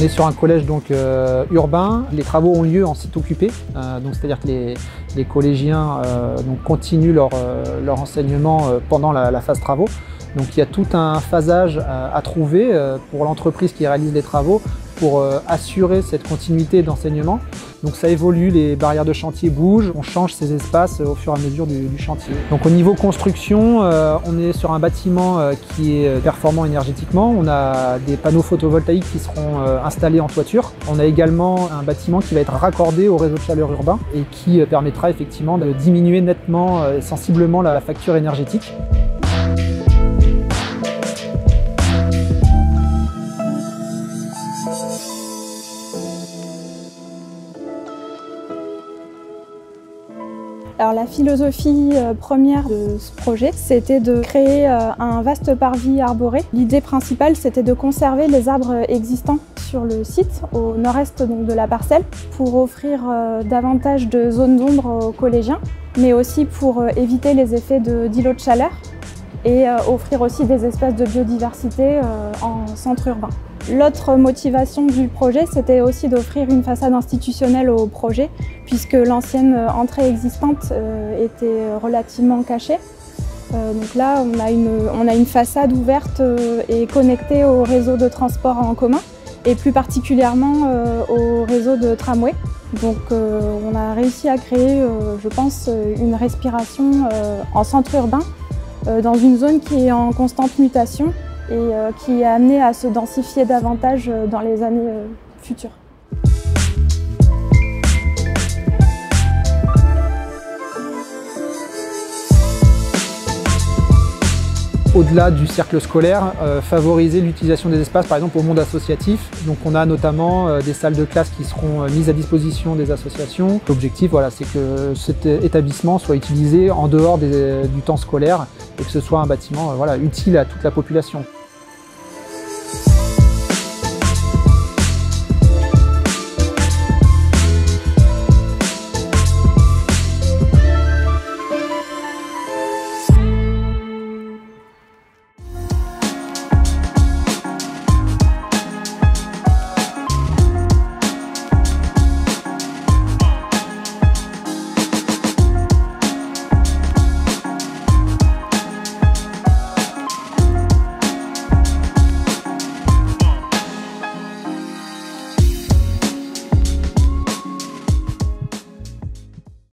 est sur un collège donc, urbain. Les travaux ont lieu en site occupé, c'est-à-dire que les collégiens donc, continuent leur enseignement pendant la phase travaux. Donc il y a tout un phasage à trouver pour l'entreprise qui réalise les travaux pour assurer cette continuité d'enseignement. Donc ça évolue, les barrières de chantier bougent, on change ces espaces au fur et à mesure du chantier. Donc au niveau construction, on est sur un bâtiment qui est performant énergétiquement. On a des panneaux photovoltaïques qui seront installés en toiture. On a également un bâtiment qui va être raccordé au réseau de chaleur urbain et qui permettra effectivement de diminuer nettement et sensiblement la facture énergétique. Alors la philosophie première de ce projet, c'était de créer un vaste parvis arboré. L'idée principale, c'était de conserver les arbres existants sur le site, au nord-est donc de la parcelle, pour offrir davantage de zones d'ombre aux collégiens, mais aussi pour éviter les effets d'îlots de chaleur et offrir aussi des espaces de biodiversité en centre urbain. L'autre motivation du projet, c'était aussi d'offrir une façade institutionnelle au projet, puisque l'ancienne entrée existante était relativement cachée. Donc là, on a une façade ouverte et connectée au réseau de transport en commun, et plus particulièrement au réseau de tramway. Donc on a réussi à créer, je pense, une respiration en centre urbain, dans une zone qui est en constante mutation et qui est amenée à se densifier davantage dans les années futures. Au-delà du cercle scolaire, favoriser l'utilisation des espaces, par exemple au monde associatif. Donc on a notamment des salles de classe qui seront mises à disposition des associations. L'objectif, voilà, c'est que cet établissement soit utilisé en dehors du temps scolaire et que ce soit un bâtiment utile à toute la population.